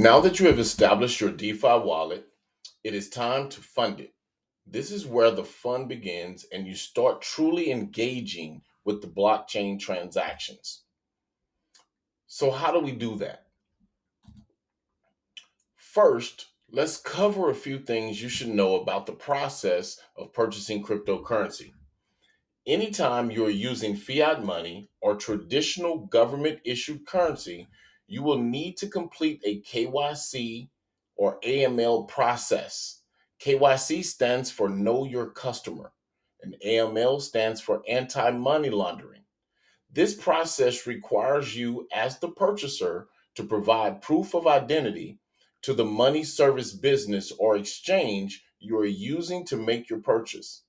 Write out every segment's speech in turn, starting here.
Now that you have established your DeFi wallet, it is time to fund it. This is where the fun begins and you start truly engaging with the blockchain transactions. So, how do we do that? First, let's cover a few things you should know about the process of purchasing cryptocurrency. Anytime you're using fiat money or traditional government issued currency, you will need to complete a KYC or AML process. KYC stands for Know Your Customer, and AML stands for Anti Money Laundering. This process requires you, as the purchaser, to provide proof of identity to the money service business or exchange you are using to make your purchase.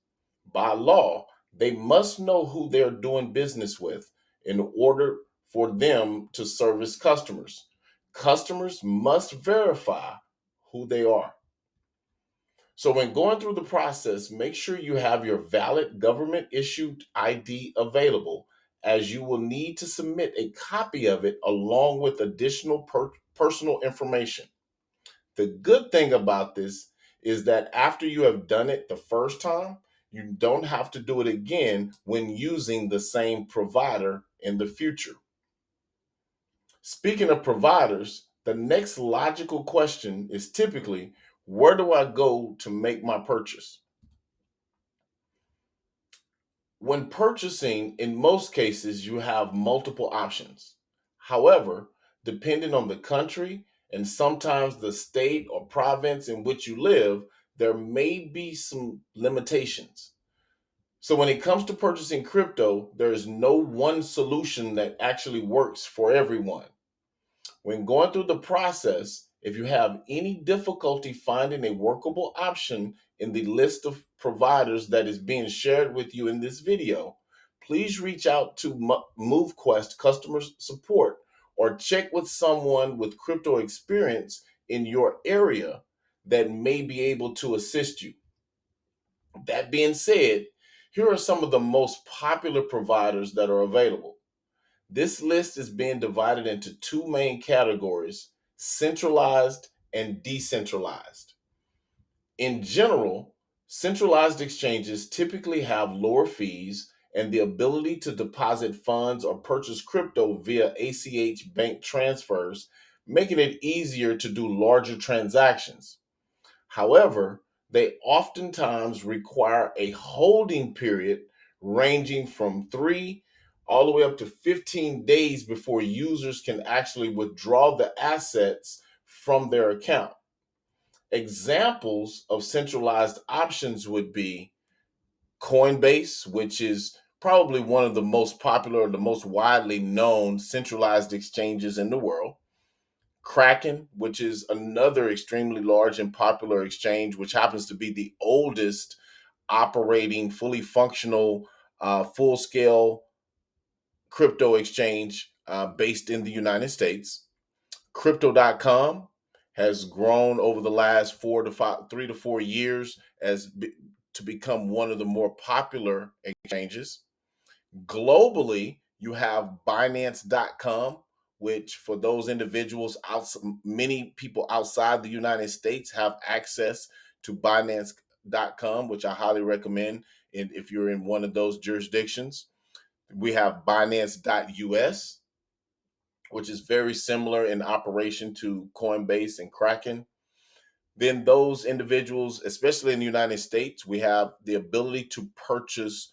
By law, they must know who they're doing business with in order for them to service customers. Customers must verify who they are. So, when going through the process, make sure you have your valid government issued ID available, as you will need to submit a copy of it along with additional personal information. The good thing about this is that after you have done it the first time, you don't have to do it again when using the same provider in the future. Speaking of providers, the next logical question is typically, where do I go to make my purchase? When purchasing, in most cases, you have multiple options. However, depending on the country and sometimes the state or province in which you live, there may be some limitations. So, when it comes to purchasing crypto, there is no one solution that actually works for everyone. When going through the process, if you have any difficulty finding a workable option in the list of providers that is being shared with you in this video, please reach out to MoveQuest customer support or check with someone with crypto experience in your area that may be able to assist you. That being said, here are some of the most popular providers that are available. This list is being divided into two main categories: centralized and decentralized. In general, centralized exchanges typically have lower fees and the ability to deposit funds or purchase crypto via ACH bank transfers, making it easier to do larger transactions. However, they oftentimes require a holding period ranging from 3 all the way up to 15 days before users can actually withdraw the assets from their account. Examples of centralized options would be Coinbase, which is probably one of the most popular or the most widely known centralized exchanges in the world. Kraken, which is another extremely large and popular exchange, which happens to be the oldest operating, fully functional, full scale crypto exchange based in the United States. Crypto.com has grown over the last 3 to 4 years to become one of the more popular exchanges. Globally, you have Binance.com, which for those individuals, many people outside the United States have access to Binance.com, which I highly recommend if you're in one of those jurisdictions. We have Binance.us, which is very similar in operation to Coinbase and Kraken. Then those individuals, especially in the United States, we have the ability to purchase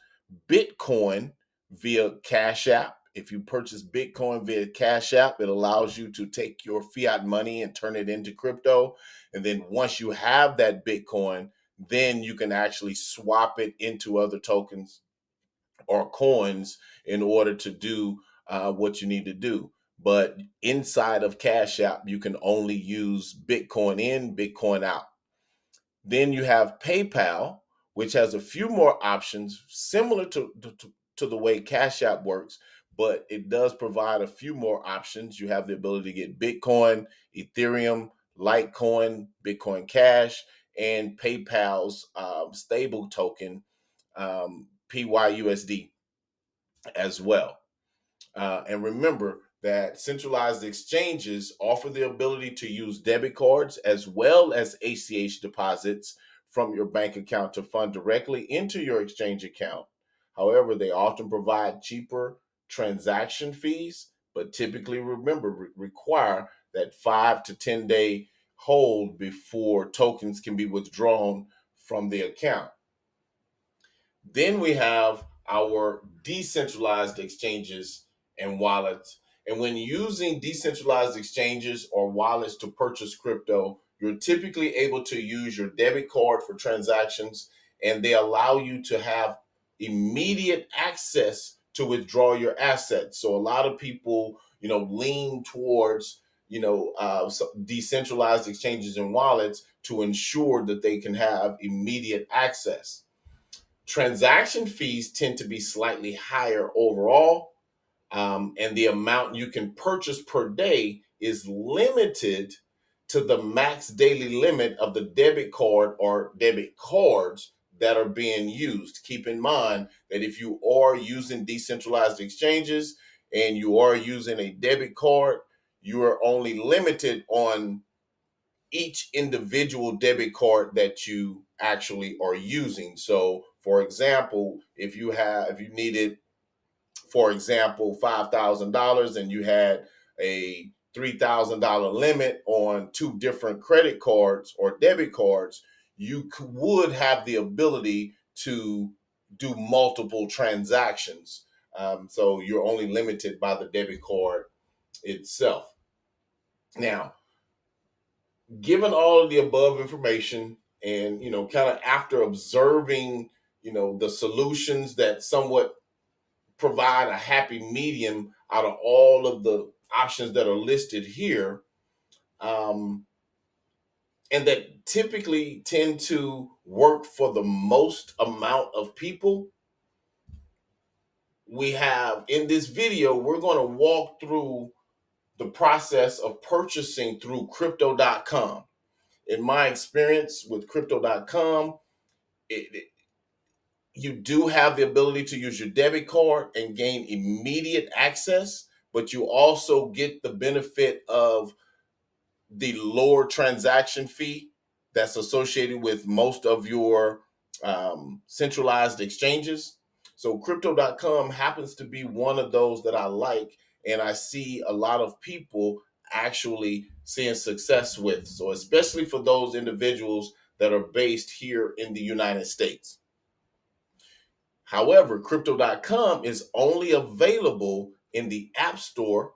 Bitcoin via Cash App. If you purchase Bitcoin via Cash App, it allows you to take your fiat money and turn it into crypto. And then once you have that Bitcoin, then you can actually swap it into other tokens or coins in order to do what you need to do. But inside of Cash App, you can only use Bitcoin in, Bitcoin out. Then you have PayPal, which has a few more options similar to the way Cash App works, but it does provide a few more options. You have the ability to get Bitcoin, Ethereum, Litecoin, Bitcoin Cash, and PayPal's stable token, PYUSD as well. And remember, that centralized exchanges offer the ability to use debit cards as well as ACH deposits from your bank account to fund directly into your exchange account. However, they often provide cheaper transaction fees, but typically require that 5 to 10 day hold before tokens can be withdrawn from the account. Then we have our decentralized exchanges and wallets. And when using decentralized exchanges or wallets to purchase crypto, you're typically able to use your debit card for transactions, and they allow you to have immediate access to withdraw your assets. So a lot of people, lean towards, decentralized exchanges and wallets to ensure that they can have immediate access. Transaction fees tend to be slightly higher overall, and the amount you can purchase per day is limited to the max daily limit of the debit card or debit cards that are being used. Keep in mind that if you are using decentralized exchanges and you are using a debit card, you are only limited on each individual debit card that you actually are using. So, for example, if you needed, for example, $5,000 and you had a $3,000 limit on two different credit cards or debit cards, you would have the ability to do multiple transactions. So you're only limited by the debit card itself. Now, given all of the above information and kind of after observing the solutions that somewhat provide a happy medium out of all of the options that are listed here, and that typically tend to work for the most amount of people, we have in this video, we're going to walk through the process of purchasing through crypto.com. In my experience with crypto.com, you do have the ability to use your debit card and gain immediate access, but you also get the benefit of the lower transaction fee that's associated with most of your centralized exchanges. So crypto.com happens to be one of those that I like, and I see a lot of people actually seeing success with. So especially for those individuals that are based here in the United States. However, crypto.com is only available in the App Store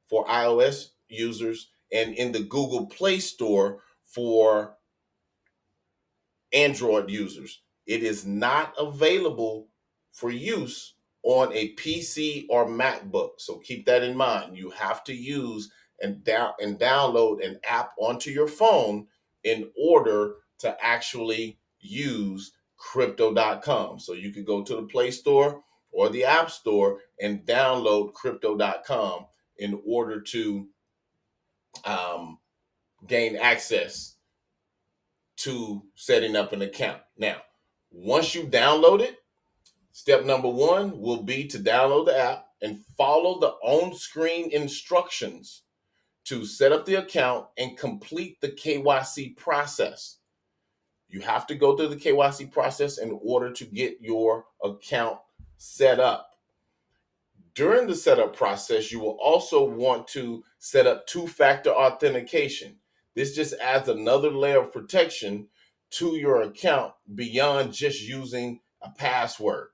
for iOS users and in the Google Play Store for Android users. It is not available for use on a PC or MacBook. So keep that in mind. You have to use and download an app onto your phone in order to actually use crypto.com. So you could go to the Play Store or the App Store and download crypto.com in order to gain access to setting up an account. Now, once you download it, step number one will be to download the app and follow the on-screen instructions to set up the account and complete the KYC process. You have to go through the KYC process in order to get your account set up. During the setup process, you will also want to set up two-factor authentication. This just adds another layer of protection to your account beyond just using a password.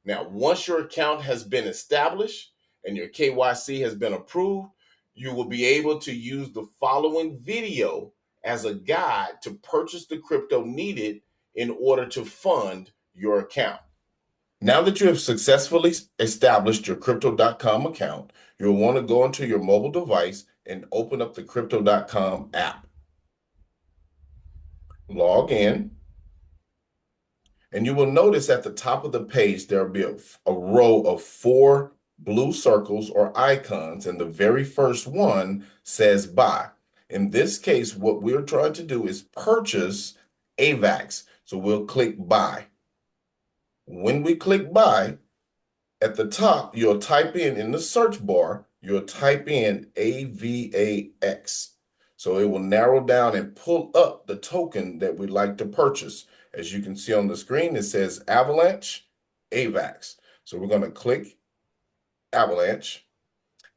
Now, once your account has been established and your KYC has been approved, you will be able to use the following video as a guide to purchase the crypto needed in order to fund your account. Now that you have successfully established your crypto.com account, you'll want to go into your mobile device and open up the crypto.com app. Log in, and you will notice at the top of the page there will be a row of 4 blue circles or icons, and the very first one says buy. In this case, what we're trying to do is purchase AVAX. So we'll click buy. When we click buy, at the top, you'll type in the search bar you'll type in AVAX. So it will narrow down and pull up the token that we'd like to purchase. As you can see on the screen, it says Avalanche AVAX. So we're going to click Avalanche,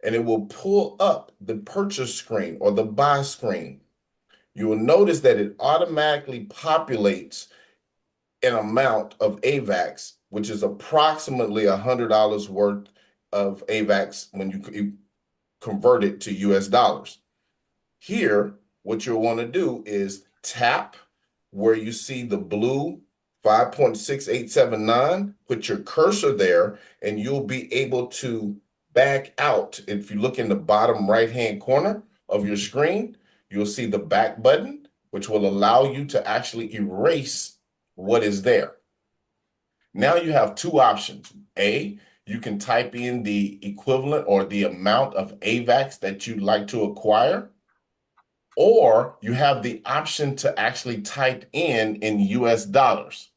and it will pull up the purchase screen or the buy screen. You will notice that it automatically populates an amount of AVAX, which is approximately $100 worth of AVAX when you convert it to US dollars. Here, what you'll want to do is tap where you see the blue 5.6879, put your cursor there, and you'll be able to back out. If you look in the bottom right-hand corner of your screen, you'll see the back button, which will allow you to actually erase what is there. Now you have two options. A, you can type in the equivalent or the amount of AVAX that you'd like to acquire, or you have the option to actually type in US dollars.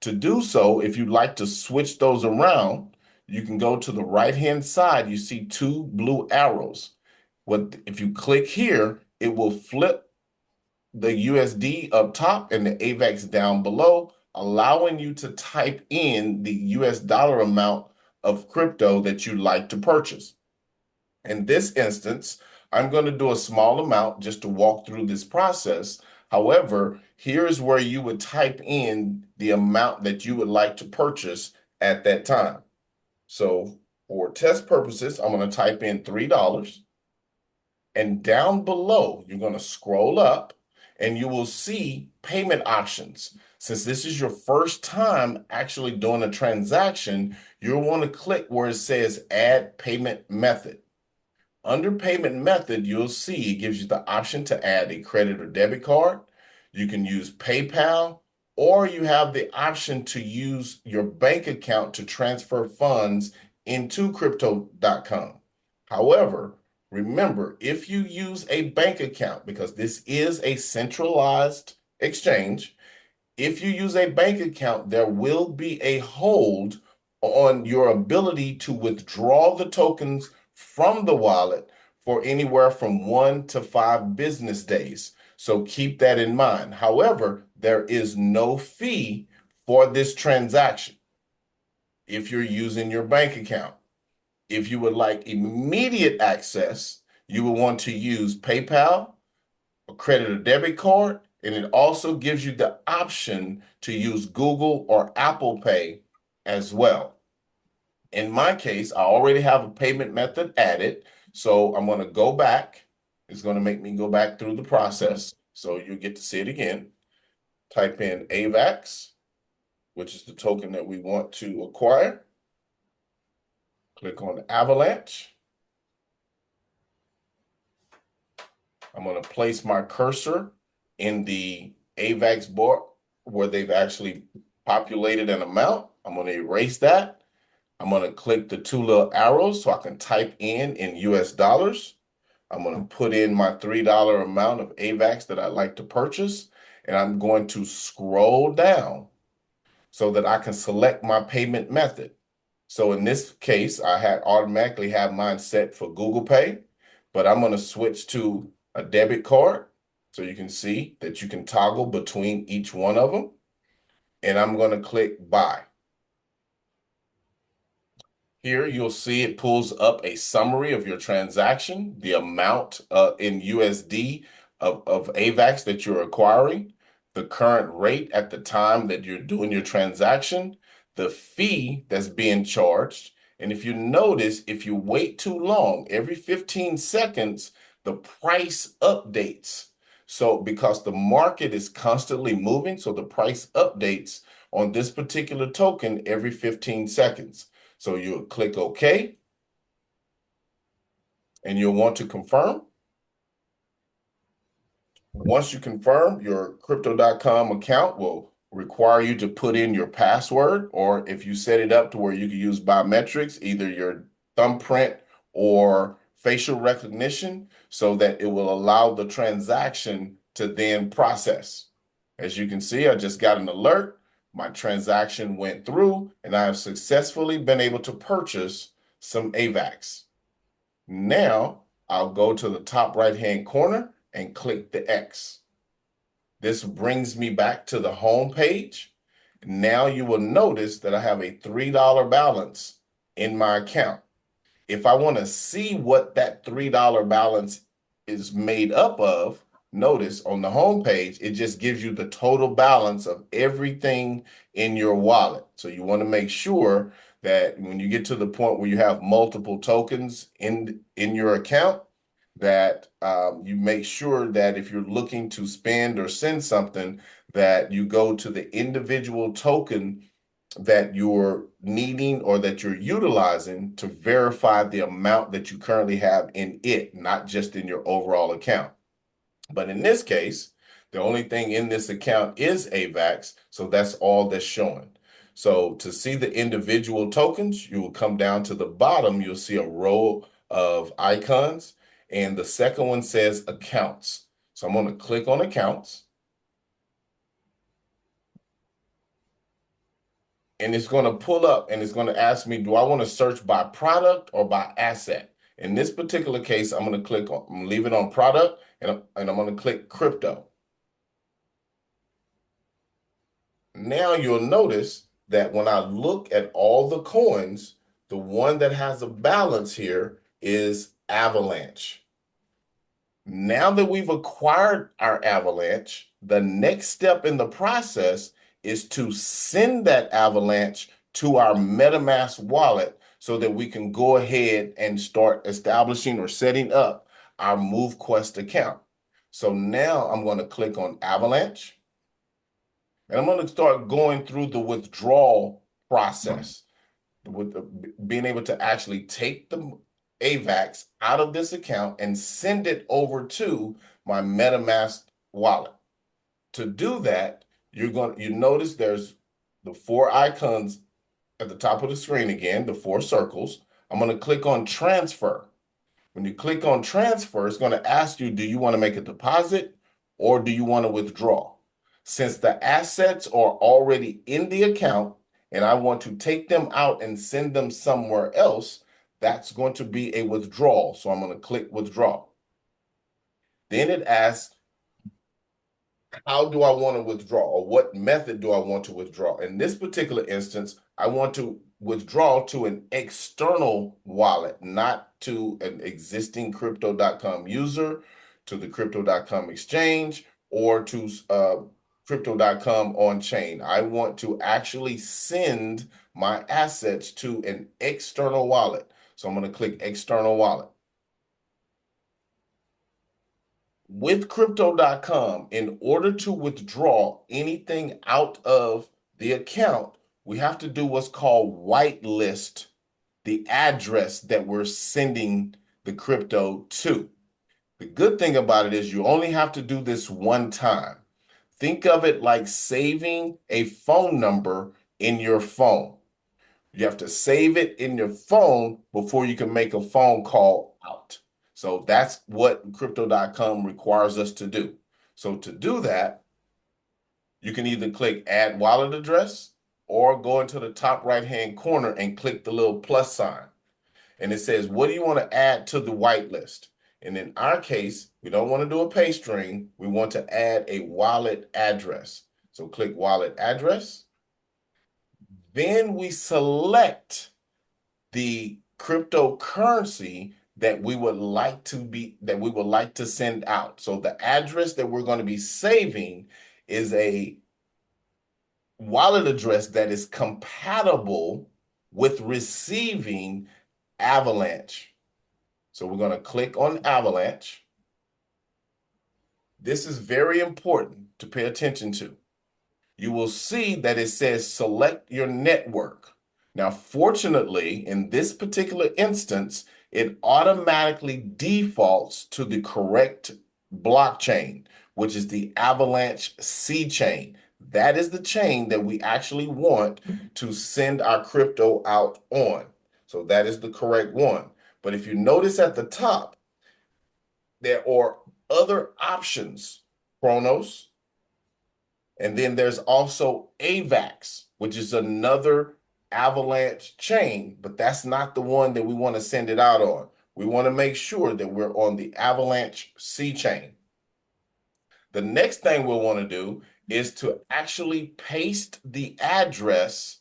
To do so, if you'd like to switch those around, you can go to the right-hand side. You see two blue arrows. If you click here, it will flip the USD up top and the AVAX down below, allowing you to type in the US dollar amount of crypto that you'd like to purchase. In this instance, I'm going to do a small amount just to walk through this process. However, here's where you would type in the amount that you would like to purchase at that time. So for test purposes, I'm going to type in $3. And down below, you're going to scroll up and you will see payment options. Since this is your first time actually doing a transaction, you'll want to click where it says add payment method. Under payment method, you'll see it gives you the option to add a credit or debit card. You can use PayPal, or you have the option to use your bank account to transfer funds into crypto.com. However, remember, if you use a bank account, because this is a centralized exchange, if you use a bank account, there will be a hold on your ability to withdraw the tokens from the wallet for anywhere from 1 to 5 business days. So keep that in mind. However, there is no fee for this transaction if you're using your bank account. If you would like immediate access, you will want to use PayPal, a credit or debit card, and it also gives you the option to use Google or Apple Pay as well. In my case, I already have a payment method added, so I'm going to go back. It's going to make me go back through the process, so you get to see it again. Type in AVAX, which is the token that we want to acquire. Click on Avalanche. I'm going to place my cursor in the AVAX board where they've actually populated an amount. I'm going to erase that. I'm going to click the two little arrows so I can type in US dollars. I'm going to put in my $3 amount of AVAX that I'd like to purchase, and I'm going to scroll down so that I can select my payment method. So in this case, I had automatically have mine set for Google Pay, but I'm going to switch to a debit card so you can see that you can toggle between each one of them. And I'm going to click buy. Here you'll see it pulls up a summary of your transaction, the amount in USD of AVAX that you're acquiring, the current rate at the time that you're doing your transaction, the fee that's being charged. And if you notice, if you wait too long, every 15 seconds, the price updates. So because the market is constantly moving, so the price updates on this particular token every 15 seconds. So you'll click OK, and you'll want to confirm. Once you confirm, your crypto.com account will require you to put in your password, or if you set it up to where you can use biometrics, either your thumbprint or facial recognition, so that it will allow the transaction to then process. As you can see, I just got an alert. My transaction went through, and I have successfully been able to purchase some AVAX. Now I'll go to the top right-hand corner and click the X. This brings me back to the home page. Now you will notice that I have a $3 balance in my account. If I want to see what that $3 balance is made up of, notice on the home page, it just gives you the total balance of everything in your wallet. So you want to make sure that when you get to the point where you have multiple tokens in your account, that you make sure that if you're looking to spend or send something, that you go to the individual token that you're needing or that you're utilizing to verify the amount that you currently have in it, not just in your overall account. But in this case, the only thing in this account is AVAX, so that's all that's showing. So to see the individual tokens, you will come down to the bottom, you'll see a row of icons, and the second one says accounts. So I'm going to click on accounts. And it's going to pull up and it's going to ask me, do I want to search by product or by asset? In this particular case, I'm going to click on, I'm going to leave it on product, and I'm going to click crypto. Now you'll notice that when I look at all the coins, the one that has a balance here is Avalanche. Now that we've acquired our Avalanche, the next step in the process is to send that Avalanche to our MetaMask wallet so that we can go ahead and start establishing or setting up our MoveQuest account. So now I'm going to click on Avalanche, and I'm going to start going through the withdrawal process, with being able to actually take the AVAX out of this account and send it over to my MetaMask wallet. To do that, you notice there's the four icons at the top of the screen again, the four circles. I'm going to click on transfer. When you click on transfer, it's going to ask you, do you want to make a deposit or do you want to withdraw? Since the assets are already in the account and I want to take them out and send them somewhere else, that's going to be a withdrawal. So I'm going to click withdraw. Then it asks, how do I want to withdraw, or what method do I want to withdraw? In this particular instance, I want to withdraw to an external wallet, not to an existing crypto.com user, to the crypto.com exchange, or to crypto.com on chain. I want to actually send my assets to an external wallet. So I'm going to click external wallet. With crypto.com, in order to withdraw anything out of the account, we have to do what's called whitelist the address that we're sending the crypto to. The good thing about it is you only have to do this one time. Think of it like saving a phone number in your phone. You have to save it in your phone before you can make a phone call out. So that's what crypto.com requires us to do. So to do that, you can either click add wallet address or go into the top right-hand corner and click the little plus sign. And it says, what do you want to add to the whitelist? And in our case, we don't want to do a pay string. We want to add a wallet address. So click wallet address. Then we select the cryptocurrency that we would like to send out. So the address that we're going to be saving is a wallet address that is compatible with receiving Avalanche. So we're going to click on Avalanche. This is very important to pay attention to. You will see that it says select your network. Now, fortunately, in this particular instance, it automatically defaults to the correct blockchain, which is the Avalanche C chain. That is the chain that we actually want to send our crypto out on. So that is the correct one. But if you notice at the top, there are other options, Chronos, and then there's also AVAX, which is another Avalanche chain, but that's not the one that we want to send it out on. We want to make sure that we're on the Avalanche C chain. The next thing we'll want to do is to actually paste the address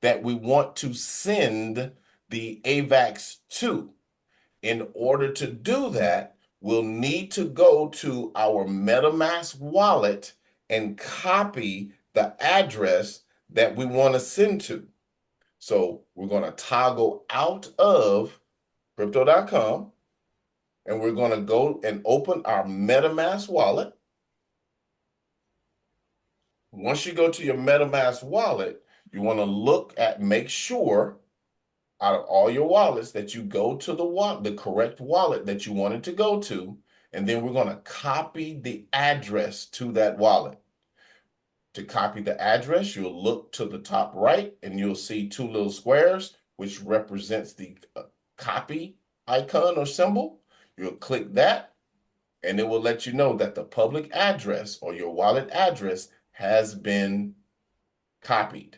that we want to send the AVAX to. In order to do that, we'll need to go to our MetaMask wallet and copy the address that we want to send to. So we're going to toggle out of crypto.com and we're going to go and open our MetaMask wallet. Once you go to your MetaMask wallet, you want to make sure out of all your wallets that you go to the correct wallet that you wanted to go to, and then we're going to copy the address to that wallet. To copy the address, you'll look to the top right and you'll see two little squares, which represents the copy icon or symbol. You'll click that, and it will let you know that the public address or your wallet address has been copied.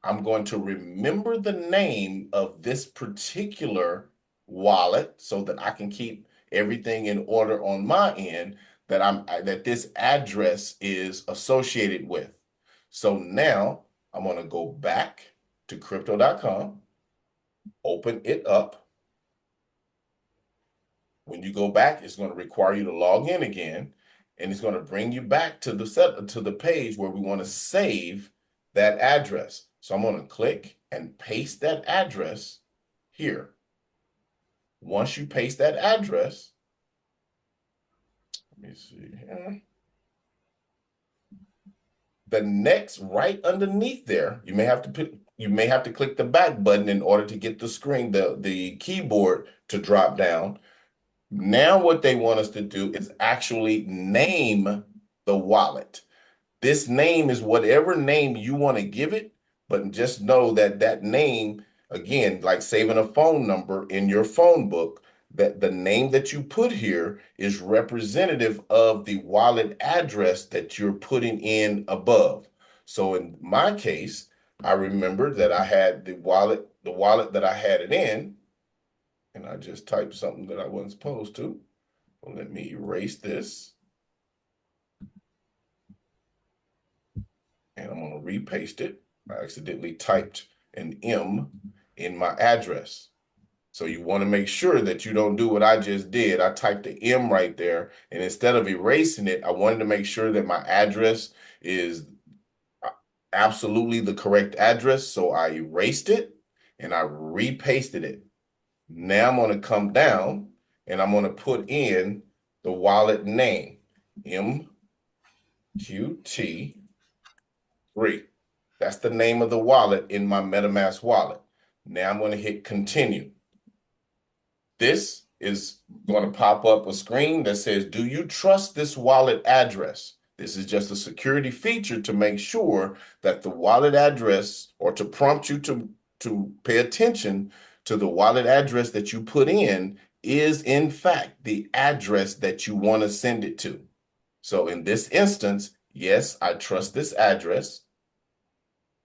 I'm going to remember the name of this particular wallet so that I can keep everything in order on my end that this address is associated with. So now I'm going to go back to crypto.com, open it up. When you go back, it's going to require you to log in again, and it's going to bring you back to the page where we want to save that address. So I'm going to click and paste that address here. Once you paste that address, let me see here. The next, right underneath there, you may have to click the back button in order to get the screen, the keyboard to drop down. Now what they want us to do is actually name the wallet. This name is whatever name you want to give it, but just know that that name, again, like saving a phone number in your phone book, that the name that you put here is representative of the wallet address that you're putting in above. So in my case, I remembered that I had the wallet that I had it in, and I just typed something that I wasn't supposed to. Well, let me erase this. And I'm going to repaste it. I accidentally typed an M in my address. So you want to make sure that you don't do what I just did. I typed the M right there, and instead of erasing it, I wanted to make sure that my address is absolutely the correct address. So I erased it and I repasted it. Now I'm going to come down and I'm going to put in the wallet name, MQT3. That's the name of the wallet in my MetaMask wallet. Now I'm going to hit continue. This is going to pop up a screen that says, do you trust this wallet address? This is just a security feature to make sure that the wallet address, or to prompt you to pay attention to the wallet address that you put in, is in fact the address that you want to send it to. So in this instance, yes, I trust this address.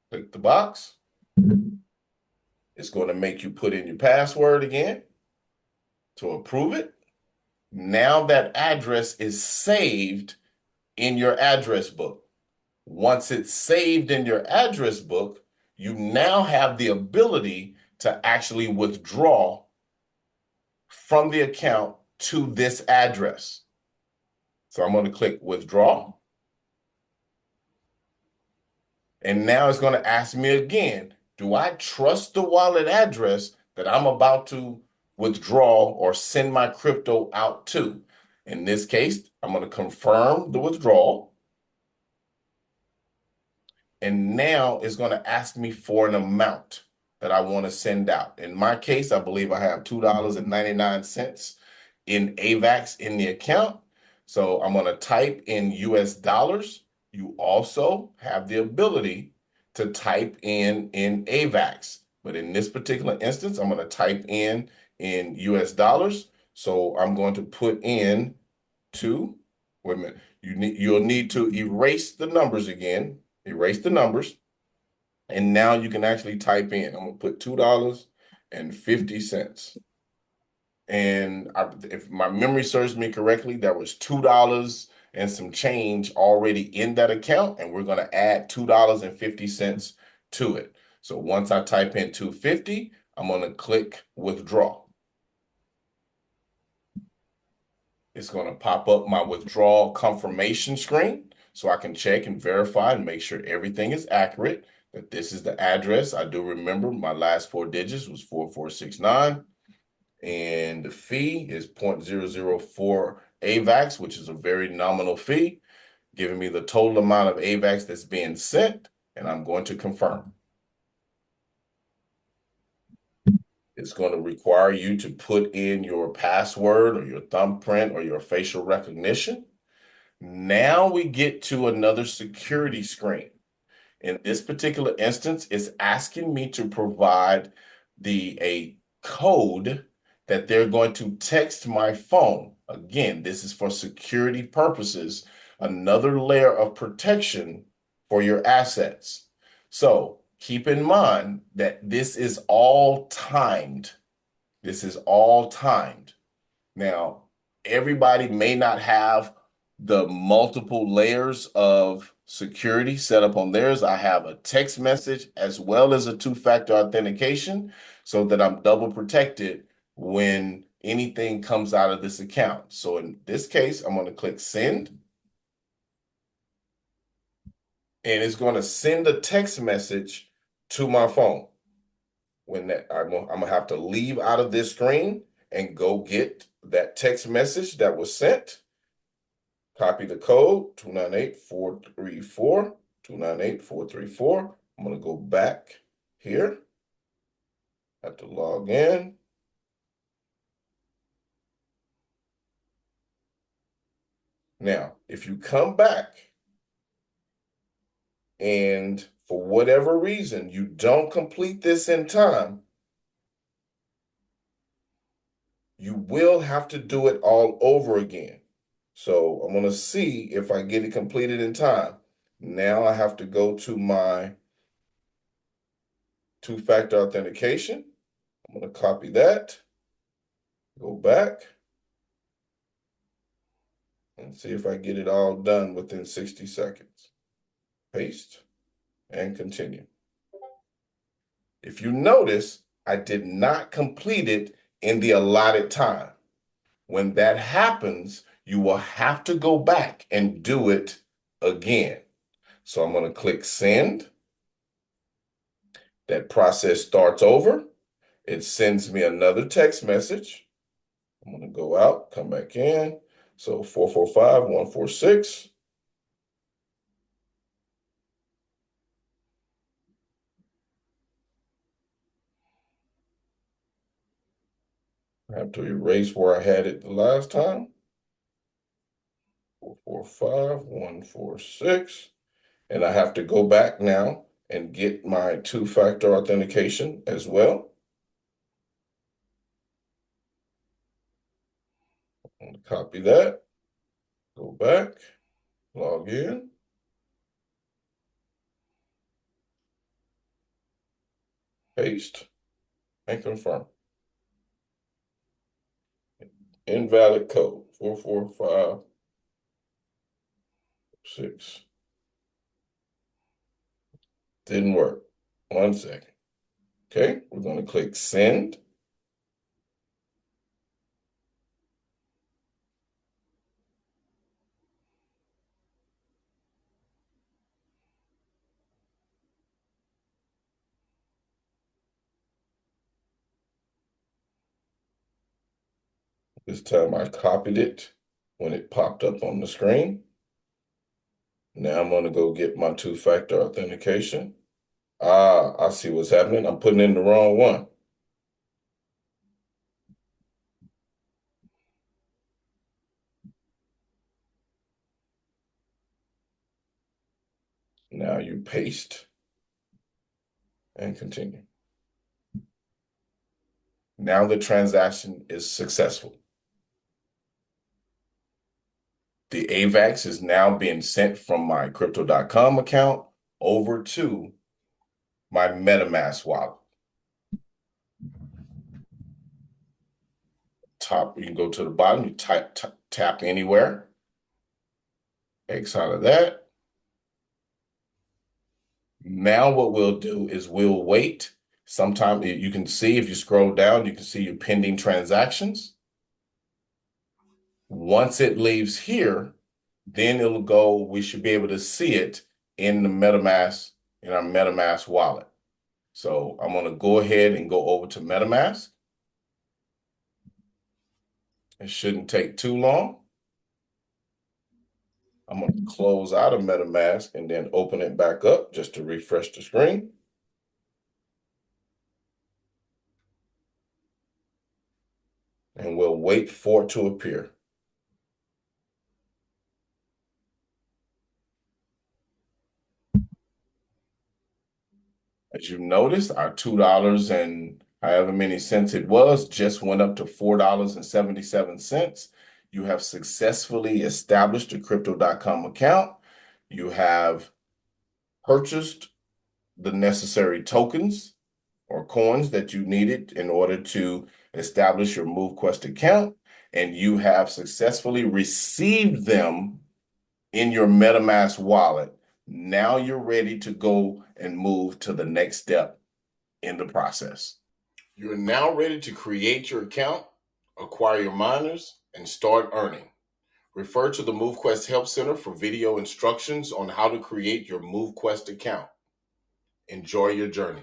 Click the box. It's going to make you put in your password again to approve it. Now that address is saved in your address book. Once it's saved in your address book, you now have the ability to actually withdraw from the account to this address. So I'm going to click withdraw. And now it's going to ask me again, do I trust the wallet address that I'm about to withdraw or send my crypto out to? In this case, I'm going to confirm the withdrawal. And now it's going to ask me for an amount that I want to send out. In my case, I believe I have $2.99 in AVAX in the account. So I'm going to type in US dollars. You also have the ability to type in AVAX. But in this particular instance, I'm going to type in US dollars. So I'm going to put in wait a minute, you'll need to erase the numbers again. Erase the numbers, and now you can actually type in. I'm going to put $2.50. And if my memory serves me correctly, there was $2 and some change already in that account, and we're going to add $2.50 to it. So once I type in 250, I'm going to click withdraw. It's going to pop up my withdrawal confirmation screen so I can check and verify and make sure everything is accurate, that this is the address. I do remember my last 4 digits was 4469. And the fee is 0.004 AVAX, which is a very nominal fee, giving me the total amount of AVAX that's being sent, and I'm going to confirm. It's going to require you to put in your password or your thumbprint or your facial recognition. Now we get to another security screen. In this particular instance, it's asking me to provide a code that they're going to text my phone. Again, this is for security purposes, another layer of protection for your assets. So keep in mind that this is all timed. This is all timed. Now, everybody may not have the multiple layers of security set up on theirs. I have a text message as well as a two-factor authentication so that I'm double protected when anything comes out of this account. So in this case, I'm going to click send. And it's going to send a text message to my phone. When that I'm gonna have to leave out of this screen and go get that text message that was sent. Copy the code 298434, 298434. I'm gonna go back here. Have to log in. Now, if you come back and for whatever reason you don't complete this in time, you will have to do it all over again. So I'm going to see if I get it completed in time. Now I have to go to my two-factor authentication. I'm going to copy that, go back, and see if I get it all done within 60 seconds. Paste and continue. If you notice, I did not complete it in the allotted time. When that happens, you will have to go back and do it again. So I'm going to click send. That process starts over. It sends me another text message. I'm going to go out, come back in. So 445146. I have to erase where I had it the last time. 445146. And I have to go back now and get my two-factor authentication as well. I'm going to copy that, go back, log in, paste, and confirm. Invalid code, 4456. Didn't work. 1 second. Okay, we're going to click send. This time I copied it when it popped up on the screen. Now I'm going to go get my two-factor authentication. I see what's happening. I'm putting in the wrong one. Now you paste and continue. Now the transaction is successful. The AVAX is now being sent from my crypto.com account over to my MetaMask wallet. top, you can go to the bottom, you tap anywhere, X out of that. Now what we'll do is we'll wait. Sometime you can see, if you scroll down, you can see your pending transactions. Once it leaves here, then it'll go, we should be able to see it in the MetaMask, in our MetaMask wallet. So I'm going to go ahead and go over to MetaMask. It shouldn't take too long. I'm going to close out of MetaMask and then open it back up just to refresh the screen. And we'll wait for it to appear. As you notice, our $2 and however many cents it was just went up to $4.77. You have successfully established a Crypto.com account. You have purchased the necessary tokens or coins that you needed in order to establish your MoveQuest account, and you have successfully received them in your MetaMask wallet. Now you're ready to go and move to the next step in the process. You're now ready to create your account, acquire your miners, and start earning. Refer to the MoveQuest Help Center for video instructions on how to create your MoveQuest account. Enjoy your journey.